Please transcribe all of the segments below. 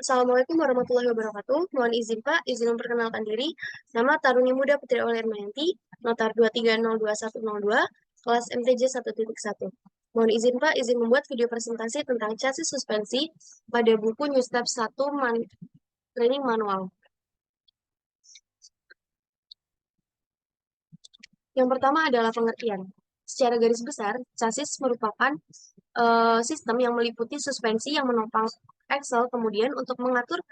Assalamualaikum warahmatullahi wabarakatuh. Mohon izin Pak, izin memperkenalkan diri. Nama Taruni Muda Putri Aulia Hermayanti, notar 2302102, kelas MTJ 1.1. Mohon izin Pak, izin membuat video presentasi tentang chassis suspensi pada buku New Step 1 Training Manual. Yang pertama adalah pengertian. Secara garis besar, chassis merupakan sistem yang meliputi suspensi yang menopang axle, kemudian untuk mengatur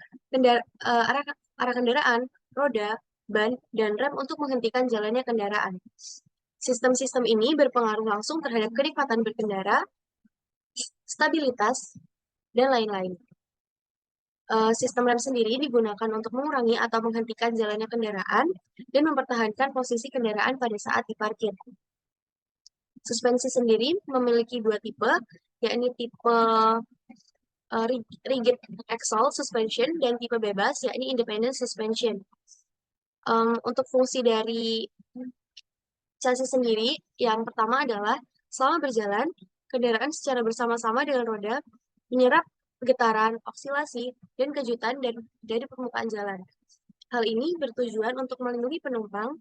arah kendaraan, roda, ban, dan rem untuk menghentikan jalannya kendaraan. Sistem-sistem ini berpengaruh langsung terhadap kenikmatan berkendara, stabilitas, dan lain-lain. Sistem rem sendiri digunakan untuk mengurangi atau menghentikan jalannya kendaraan dan mempertahankan posisi kendaraan pada saat diparkir. Suspensi sendiri memiliki dua tipe, yakni tipe rigid axle suspension dan tipe bebas, yakni independent suspension. Untuk fungsi dari chassis sendiri, yang pertama adalah selama berjalan, kendaraan secara bersama-sama dengan roda menyerap getaran, oksilasi, dan kejutan dari permukaan jalan. Hal ini bertujuan untuk melindungi penumpang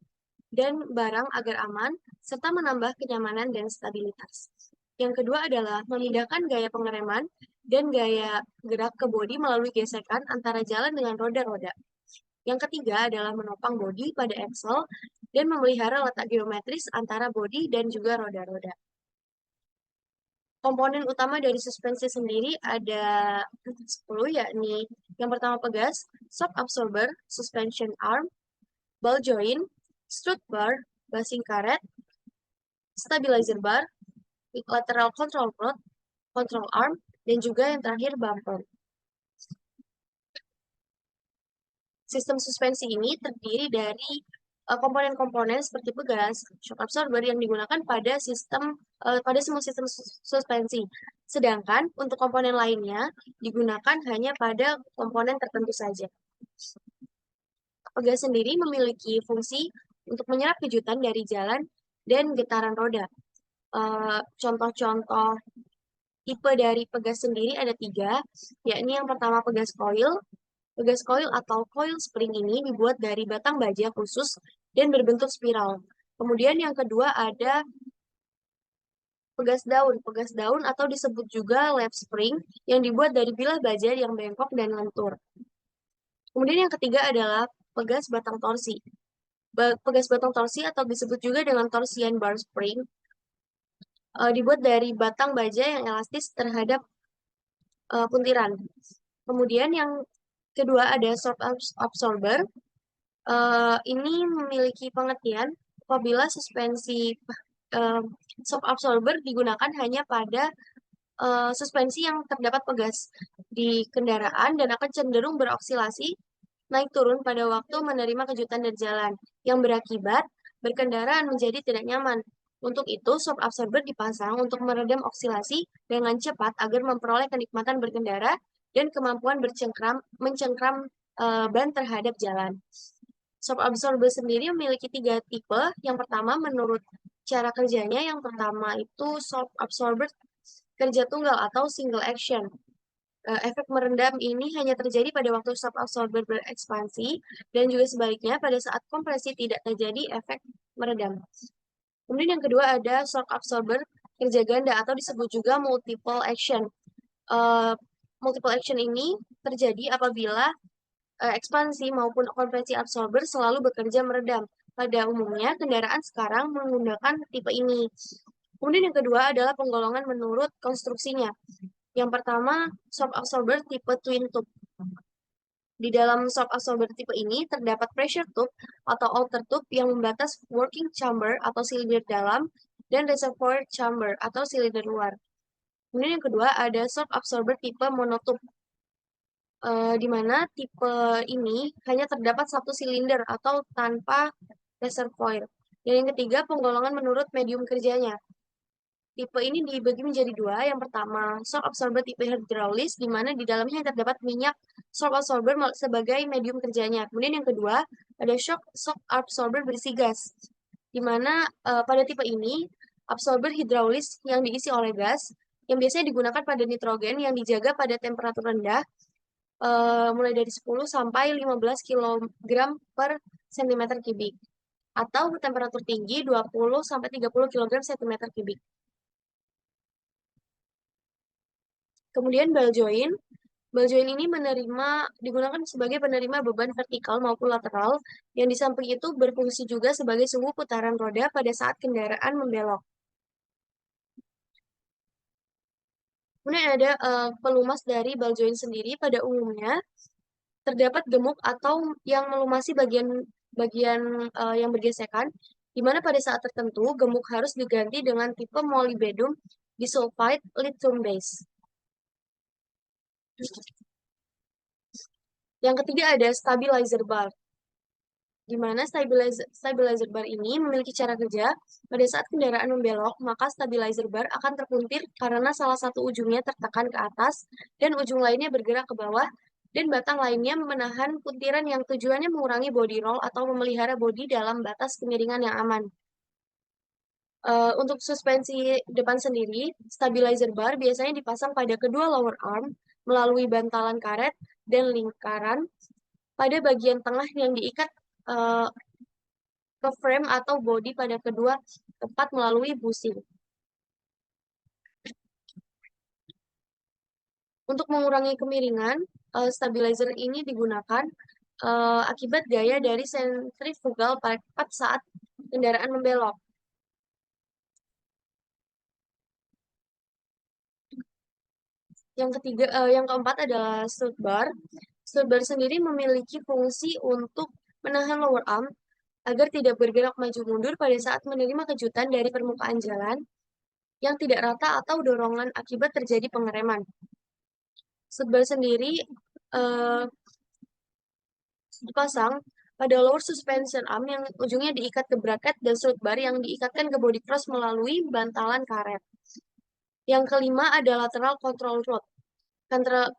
dan barang agar aman, serta menambah kenyamanan dan stabilitas. Yang kedua adalah memindahkan gaya pengereman dan gaya gerak ke bodi melalui gesekan antara jalan dengan roda-roda. Yang ketiga adalah menopang bodi pada axle dan memelihara letak geometris antara bodi dan juga roda-roda. Komponen utama dari suspensi sendiri ada 10, yakni yang pertama pegas, shock absorber, suspension arm, ball joint, strut bar, basing karet, stabilizer bar, lateral control rod, control arm, dan juga yang terakhir bumper. Sistem suspensi ini terdiri dari komponen-komponen seperti pegas, shock absorber yang digunakan pada semua sistem suspensi. Sedangkan untuk komponen lainnya digunakan hanya pada komponen tertentu saja. Pegas sendiri memiliki fungsi untuk menyerap kejutan dari jalan dan getaran roda. Contoh-contoh tipe dari pegas sendiri ada 3, yakni yang pertama pegas coil. Pegas coil atau coil spring ini dibuat dari batang baja khusus dan berbentuk spiral. Kemudian yang kedua ada pegas daun. Pegas daun atau disebut juga lap spring yang dibuat dari bilah baja yang bengkok dan lentur. Kemudian yang ketiga adalah pegas batang torsi. Pegas batang torsi atau disebut juga dengan torsian bar spring dibuat dari batang baja yang elastis terhadap puntiran. Kemudian yang kedua ada shock absorber. Ini memiliki pengertian apabila suspensi shock absorber digunakan hanya pada suspensi yang terdapat pegas di kendaraan dan akan cenderung beroksilasi naik turun pada waktu menerima kejutan dari jalan yang berakibat berkendaraan menjadi tidak nyaman. Untuk itu, shock absorber dipasang untuk meredam oksilasi dengan cepat agar memperoleh kenikmatan berkendara dan kemampuan mencengkram ban terhadap jalan. Shock absorber sendiri memiliki 3 tipe. Yang pertama, menurut cara kerjanya, yang pertama itu shock absorber kerja tunggal atau single action. Efek merendam ini hanya terjadi pada waktu shock absorber berekspansi dan juga sebaliknya pada saat kompresi tidak terjadi efek meredam. Kemudian yang kedua ada shock absorber kerja ganda atau disebut juga multiple action. Multiple action ini terjadi apabila ekspansi maupun kompresi absorber selalu bekerja meredam. Pada umumnya, kendaraan sekarang menggunakan tipe ini. Kemudian yang kedua adalah penggolongan menurut konstruksinya. Yang pertama, shock absorber tipe twin tube. Di dalam shock absorber tipe ini terdapat pressure tube atau outer tube yang membatas working chamber atau silinder dalam dan reservoir chamber atau silinder luar. Kemudian yang kedua ada shock absorber tipe monotube, di mana tipe ini hanya terdapat satu silinder atau tanpa reservoir. Dan yang ketiga penggolongan menurut medium kerjanya. Tipe ini dibagi menjadi 2. Yang pertama, shock absorber tipe hydraulis, di mana di dalamnya terdapat minyak shock absorber sebagai medium kerjanya. Kemudian yang kedua, ada shock absorber berisi gas, di mana pada tipe ini, absorber hidraulis yang diisi oleh gas, yang biasanya digunakan pada nitrogen yang dijaga pada temperatur rendah, mulai dari 10 sampai 15 kilogram per sentimeter kubik atau temperatur tinggi 20 sampai 30 kilogram sentimeter kubik. Kemudian ball joint. Ball joint ini digunakan sebagai penerima beban vertikal maupun lateral, yang di samping itu berfungsi juga sebagai sumbu putaran roda pada saat kendaraan membelok. Kemudian ada pelumas dari ball joint sendiri. Pada umumnya terdapat gemuk atau yang melumasi bagian yang bergesekan, di mana pada saat tertentu gemuk harus diganti dengan tipe molybdenum disulfide lithium base. Yang ketiga ada stabilizer bar, di mana stabilizer bar ini memiliki cara kerja pada saat kendaraan membelok, maka stabilizer bar akan terpuntir karena salah satu ujungnya tertekan ke atas dan ujung lainnya bergerak ke bawah, dan batang lainnya menahan puntiran yang tujuannya mengurangi body roll atau memelihara bodi dalam batas kemiringan yang aman. Untuk suspensi depan sendiri, stabilizer bar biasanya dipasang pada kedua lower arm melalui bantalan karet dan lingkaran pada bagian tengah yang diikat uh, ke frame atau bodi pada kedua tempat melalui bushing. Untuk mengurangi kemiringan, stabilizer ini digunakan akibat gaya dari sentrifugal pada saat kendaraan membelok. Yang keempat adalah strut bar. Strut bar sendiri memiliki fungsi untuk menahan lower arm agar tidak bergerak maju mundur pada saat menerima kejutan dari permukaan jalan yang tidak rata atau dorongan akibat terjadi pengereman. Strut bar sendiri uh, dipasang pada lower suspension arm yang ujungnya diikat ke bracket dan strut bar yang diikatkan ke body cross melalui bantalan karet. Yang kelima ada lateral control rod.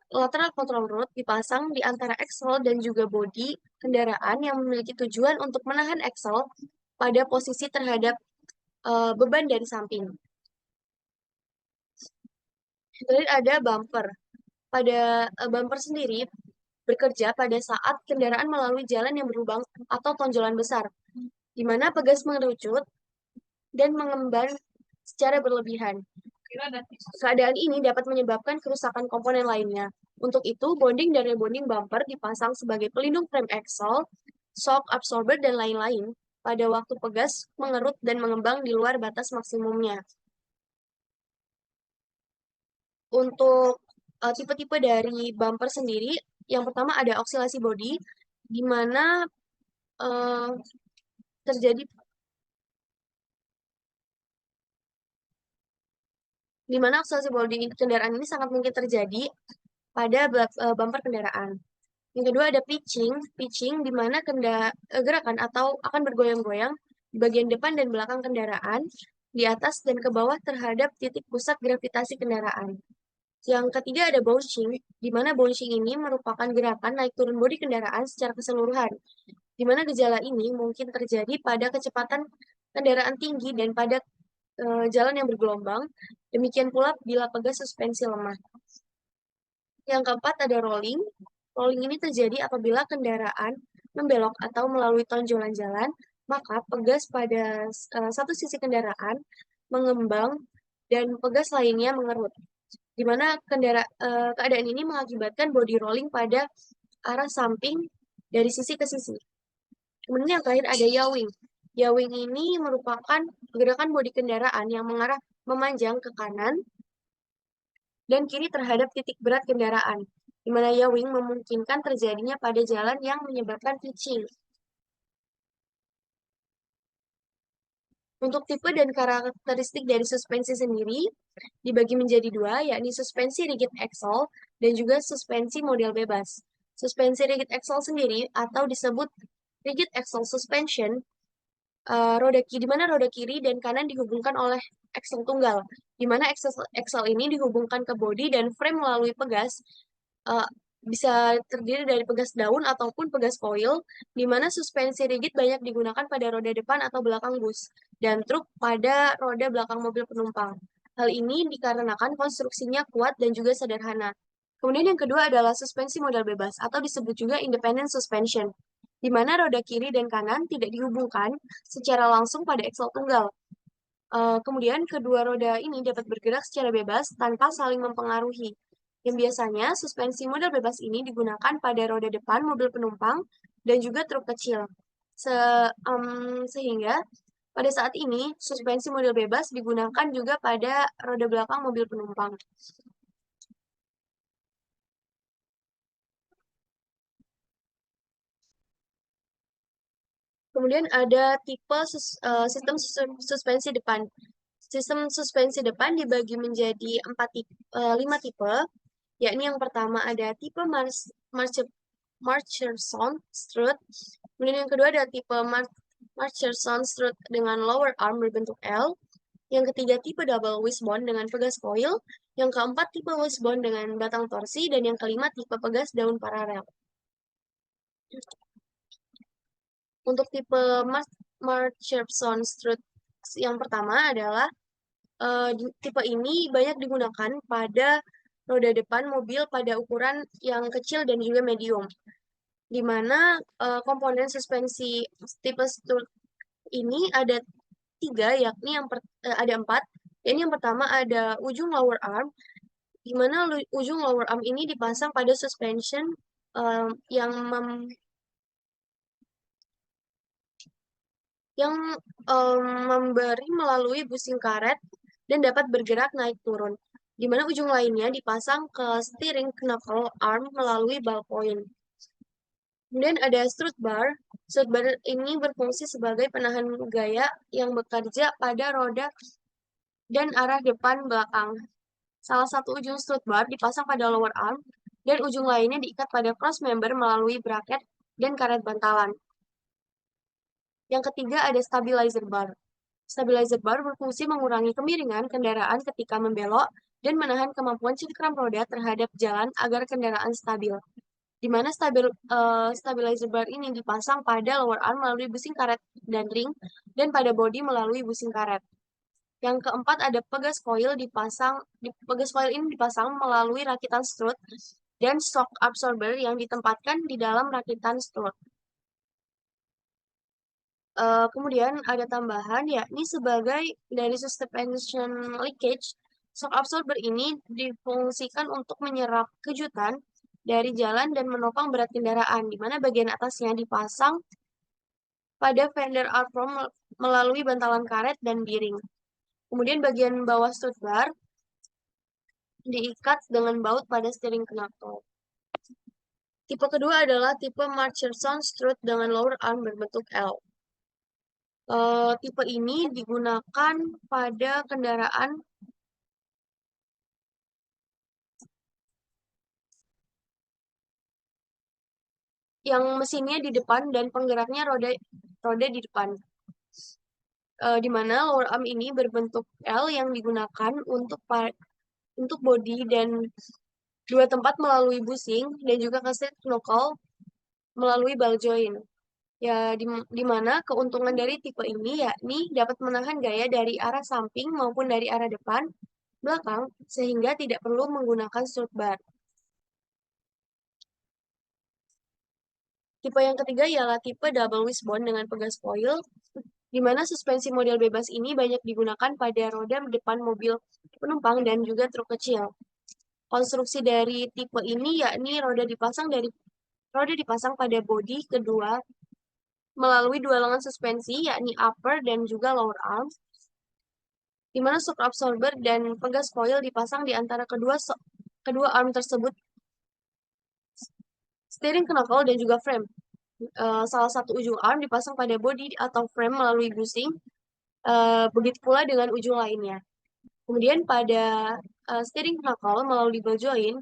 Lateral control rod dipasang di antara axle dan juga bodi kendaraan yang memiliki tujuan untuk menahan axle pada posisi terhadap beban dari samping. Kemudian ada bumper. Pada bumper sendiri bekerja pada saat kendaraan melalui jalan yang berlubang atau tonjolan besar, di mana pegas mengerucut dan mengemban secara berlebihan. Keadaan ini dapat menyebabkan kerusakan komponen lainnya. Untuk itu, bonding dan rebonding bumper dipasang sebagai pelindung frame axle, shock absorber, dan lain-lain pada waktu pegas mengerut dan mengembang di luar batas maksimumnya. Untuk tipe-tipe dari bumper sendiri, yang pertama ada oksilasi body, di mana uh, terjadi di mana oksilasi body kendaraan ini sangat mungkin terjadi pada bumper kendaraan. Yang kedua ada pitching di mana gerakan atau akan bergoyang-goyang di bagian depan dan belakang kendaraan, di atas dan ke bawah terhadap titik pusat gravitasi kendaraan. Yang ketiga ada bouncing, di mana bouncing ini merupakan gerakan naik turun bodi kendaraan secara keseluruhan, di mana gejala ini mungkin terjadi pada kecepatan kendaraan tinggi dan pada jalan yang bergelombang, demikian pula bila pegas suspensi lemah. Yang keempat ada rolling. Rolling ini terjadi apabila kendaraan membelok atau melalui tonjolan jalan, maka pegas pada satu sisi kendaraan mengembang dan pegas lainnya mengerut. Di mana keadaan ini mengakibatkan body rolling pada arah samping dari sisi ke sisi. Kemudian yang terakhir ada yawing. Yawing ini merupakan gerakan bodi kendaraan yang mengarah memanjang ke kanan dan kiri terhadap titik berat kendaraan, di mana yawing memungkinkan terjadinya pada jalan yang menyebabkan pitching. Untuk tipe dan karakteristik dari suspensi sendiri dibagi menjadi dua, yakni suspensi rigid axle dan juga suspensi model bebas. Suspensi rigid axle sendiri atau disebut rigid axle suspension, di mana roda kiri dan kanan dihubungkan oleh axle tunggal, di mana axle ini dihubungkan ke bodi dan frame melalui pegas, uh, bisa terdiri dari pegas daun ataupun pegas coil, di mana suspensi rigid banyak digunakan pada roda depan atau belakang bus, dan truk pada roda belakang mobil penumpang. Hal ini dikarenakan konstruksinya kuat dan juga sederhana. Kemudian yang kedua adalah suspensi modal bebas atau disebut juga independent suspension, di mana roda kiri dan kanan tidak dihubungkan secara langsung pada aksel tunggal. Kemudian kedua roda ini dapat bergerak secara bebas tanpa saling mempengaruhi. Yang biasanya suspensi modal bebas ini digunakan pada roda depan mobil penumpang dan juga truk kecil. Sehingga pada saat ini suspensi modal bebas digunakan juga pada roda belakang mobil penumpang. Kemudian ada sistem suspensi depan. Sistem suspensi depan dibagi menjadi 5 tipe, yakni yang pertama ada tipe Marcherson-Strutt, kemudian yang kedua ada tipe Marcherson-Strutt dengan lower arm berbentuk L, yang ketiga tipe double wishbone dengan pegas coil, yang keempat tipe wishbone dengan batang torsi, dan yang kelima tipe pegas daun paralel. Untuk tipe Marcherson-Strutt yang pertama adalah tipe ini banyak digunakan pada roda depan mobil pada ukuran yang kecil dan juga medium, di mana komponen suspensi tipe Strutt ini ada tiga, yakni ada empat. Ini yang pertama ada ujung lower arm, di mana ujung lower arm ini dipasang pada suspension yang yang memberi melalui busing karet dan dapat bergerak naik turun, di mana ujung lainnya dipasang ke steering knuckle arm melalui ball point. Kemudian ada strut bar. Strut bar ini berfungsi sebagai penahan gaya yang bekerja pada roda dan arah depan belakang. Salah satu ujung strut bar dipasang pada lower arm dan ujung lainnya diikat pada cross member melalui bracket dan karet bantalan. Yang ketiga ada stabilizer bar. Stabilizer bar berfungsi mengurangi kemiringan kendaraan ketika membelok dan menahan kemampuan cengkram roda terhadap jalan agar kendaraan stabil. Di mana stabilizer bar ini dipasang pada lower arm melalui busing karet dan ring dan pada bodi melalui busing karet. Yang keempat ada pegas coil pegas coil ini dipasang melalui rakitan strut dan shock absorber yang ditempatkan di dalam rakitan strut. Kemudian ada tambahan, yakni sebagai dari suspension leakage, shock absorber ini difungsikan untuk menyerap kejutan dari jalan dan menopang berat kendaraan, di mana bagian atasnya dipasang pada fender apron melalui bantalan karet dan biring. Kemudian bagian bawah strut bar diikat dengan baut pada steering knuckle. Tipe kedua adalah tipe Marcherson-Strutt dengan lower arm berbentuk L. Tipe ini digunakan pada kendaraan yang mesinnya di depan dan penggeraknya roda di depan. Di mana lower arm ini berbentuk L yang digunakan untuk bodi dan dua tempat melalui busing dan juga kaset knuckle melalui ball joint. Ya, di mana keuntungan dari tipe ini yakni dapat menahan gaya dari arah samping maupun dari arah depan, belakang, sehingga tidak perlu menggunakan strut bar. Tipe yang ketiga ialah tipe double wishbone dengan pegas coil, di mana suspensi model bebas ini banyak digunakan pada roda depan mobil penumpang dan juga truk kecil. Konstruksi dari tipe ini yakni roda dipasang pada bodi kedua melalui dua lengan suspensi, yakni upper dan juga lower arm, di mana shock absorber dan pegas coil dipasang di antara kedua arm tersebut, steering knuckle dan juga frame. Salah satu ujung arm dipasang pada bodi atau frame melalui busing, begitu pula dengan ujung lainnya. Kemudian pada steering knuckle melalui ball joint,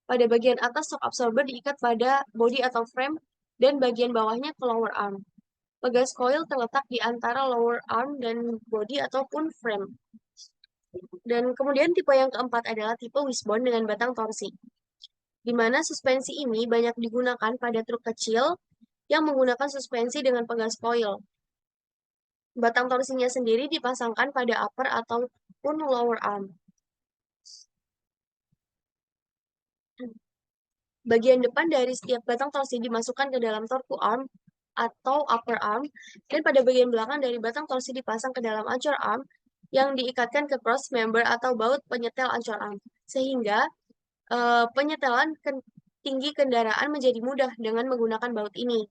pada bagian atas shock absorber diikat pada bodi atau frame dan bagian bawahnya ke lower arm. Pegas coil terletak di antara lower arm dan bodi ataupun frame. Dan kemudian tipe yang keempat adalah tipe wishbone dengan batang torsi, di mana suspensi ini banyak digunakan pada truk kecil yang menggunakan suspensi dengan pegas coil. Batang torsinya sendiri dipasangkan pada upper ataupun lower arm. Bagian depan dari setiap batang torsi dimasukkan ke dalam torque arm atau upper arm, dan pada bagian belakang dari batang torsi dipasang ke dalam anchor arm yang diikatkan ke cross member atau baut penyetel anchor arm, sehingga penyetelan tinggi kendaraan menjadi mudah dengan menggunakan baut ini.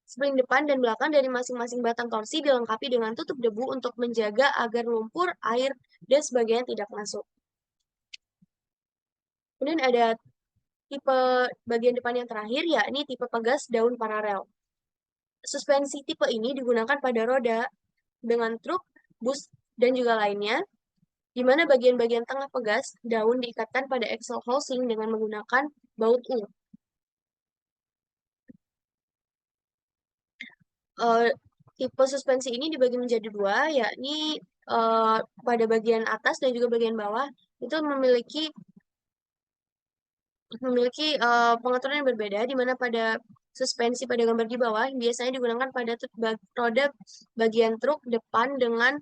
Spring depan dan belakang dari masing-masing batang torsi dilengkapi dengan tutup debu untuk menjaga agar lumpur, air, dan sebagainya tidak masuk. Kemudian ada tipe bagian depan yang terakhir, yakni tipe pegas daun paralel. Suspensi tipe ini digunakan pada roda dengan truk, bus, dan juga lainnya, di mana bagian-bagian tengah pegas daun diikatkan pada axle housing dengan menggunakan baut U. Tipe suspensi ini dibagi menjadi dua, yakni pada bagian atas dan juga bagian bawah itu memiliki pengaturan yang berbeda, di mana pada suspensi pada gambar di bawah biasanya digunakan pada roda bagian truk depan dengan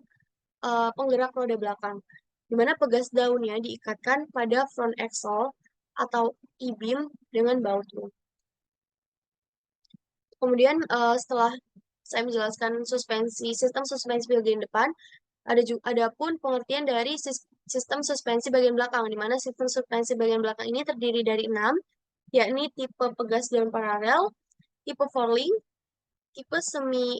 penggerak roda belakang, di mana pegas daunnya diikatkan pada front axle atau e-beam dengan baut U. Kemudian setelah saya menjelaskan sistem suspensi bagian depan, ada pun pengertian dari sistem suspensi bagian belakang, di mana sistem suspensi bagian belakang ini terdiri dari 6, yakni tipe pegas daun paralel, tipe four-link, tipe semi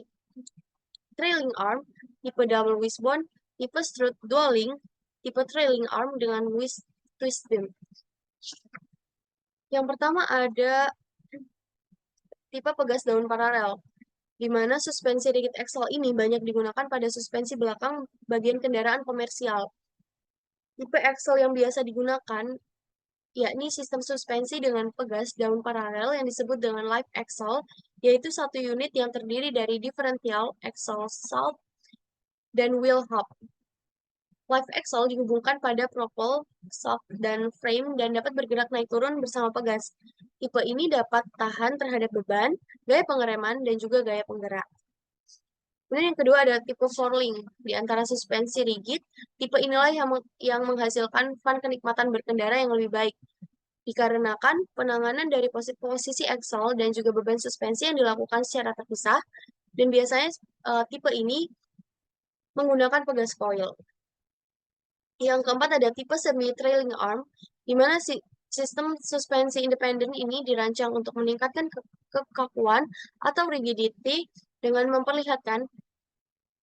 trailing arm, tipe double wishbone, tipe strut dual link, tipe trailing arm dengan twist beam. Yang pertama ada tipe pegas daun paralel, di mana suspensi rigid axle ini banyak digunakan pada suspensi belakang bagian kendaraan komersial. Tipe axle yang biasa digunakan yakni sistem suspensi dengan pegas daun paralel yang disebut dengan live axle, yaitu satu unit yang terdiri dari differential, axle salt, dan wheel hub. Live axle dihubungkan pada propel, shock, dan frame dan dapat bergerak naik turun bersama pegas. Tipe ini dapat tahan terhadap beban, gaya pengereman, dan juga gaya penggerak. Kemudian yang kedua ada tipe four-link. Di antara suspensi rigid, tipe inilah yang menghasilkan fun kenikmatan berkendara yang lebih baik, dikarenakan penanganan dari posisi axle dan juga beban suspensi yang dilakukan secara terpisah, dan biasanya tipe ini menggunakan pegas coil. Yang keempat ada tipe semi-trailing arm, di mana sistem suspensi independen ini dirancang untuk meningkatkan kekakuan atau rigidity dengan memperlihatkan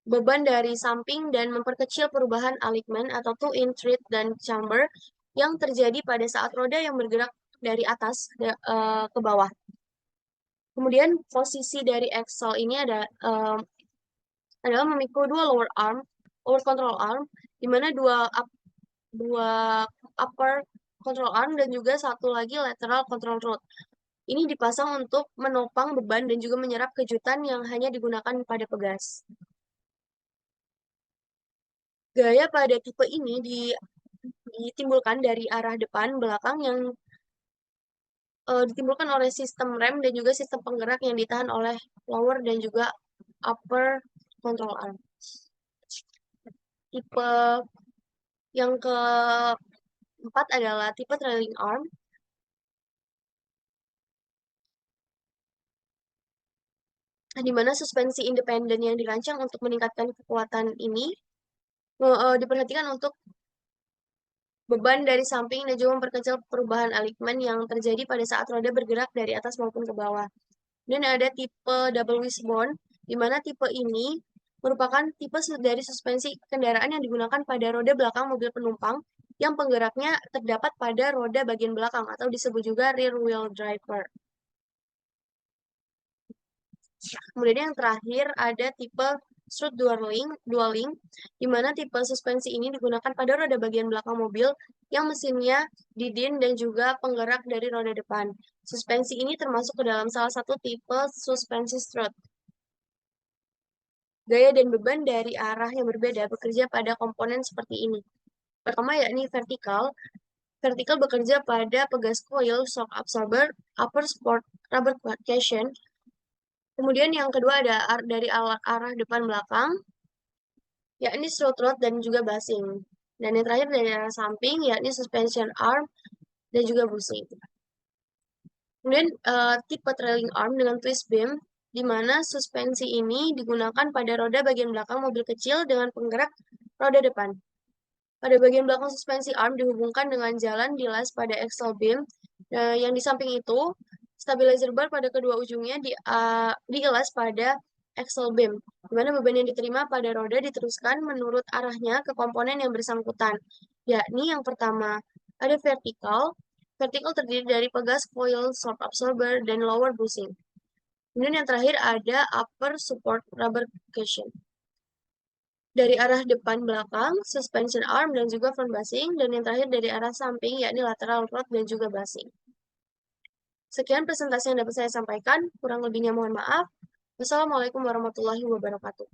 beban dari samping dan memperkecil perubahan alignment atau two-in tread dan chamber yang terjadi pada saat roda yang bergerak dari atas ke bawah. Kemudian posisi dari axle ini adalah memikul dua lower control arm, di mana dua upper control arm dan juga satu lagi lateral control rod. Ini dipasang untuk menopang beban dan juga menyerap kejutan yang hanya digunakan pada pegas. Gaya pada tipe ini ditimbulkan dari arah depan belakang yang ditimbulkan oleh sistem rem dan juga sistem penggerak yang ditahan oleh lower dan juga upper control arm. Tipe yang keempat adalah tipe trailing arm, di mana suspensi independen yang dirancang untuk meningkatkan kekuatan ini diperhatikan untuk beban dari samping dan juga memperkecil perubahan alignment yang terjadi pada saat roda bergerak dari atas maupun ke bawah. Dan ada tipe double wishbone, di mana tipe ini merupakan tipe dari suspensi kendaraan yang digunakan pada roda belakang mobil penumpang yang penggeraknya terdapat pada roda bagian belakang atau disebut juga rear wheel driver. Kemudian yang terakhir ada tipe strut dual link, di mana tipe suspensi ini digunakan pada roda bagian belakang mobil yang mesinnya didin dan juga penggerak dari roda depan. Suspensi ini termasuk ke dalam salah satu tipe suspensi strut. Gaya dan beban dari arah yang berbeda bekerja pada komponen seperti ini. Pertama yakni vertikal. Vertikal bekerja pada pegas coil, shock absorber, upper support, rubber cushion. Kemudian yang kedua ada dari arah depan belakang, yakni strut rod dan juga bushing. Dan yang terakhir dari arah samping, yakni suspension arm dan juga bushing. Kemudian tipe trailing arm dengan twist beam, di mana suspensi ini digunakan pada roda bagian belakang mobil kecil dengan penggerak roda depan. Pada bagian belakang suspensi arm dihubungkan dengan jalan dilas pada axle beam, yang di samping itu stabilizer bar pada kedua ujungnya diilas pada axle beam, di mana beban yang diterima pada roda diteruskan menurut arahnya ke komponen yang bersangkutan, yakni yang pertama ada vertikal. Vertikal terdiri dari pegas coil, shock absorber, dan lower bushing. Kemudian yang terakhir ada upper support rubber cushion. Dari arah depan belakang, suspension arm dan juga front bushing, dan yang terakhir dari arah samping, yakni lateral rod dan juga bushing. Sekian presentasi yang dapat saya sampaikan, kurang lebihnya mohon maaf. Wassalamualaikum warahmatullahi wabarakatuh.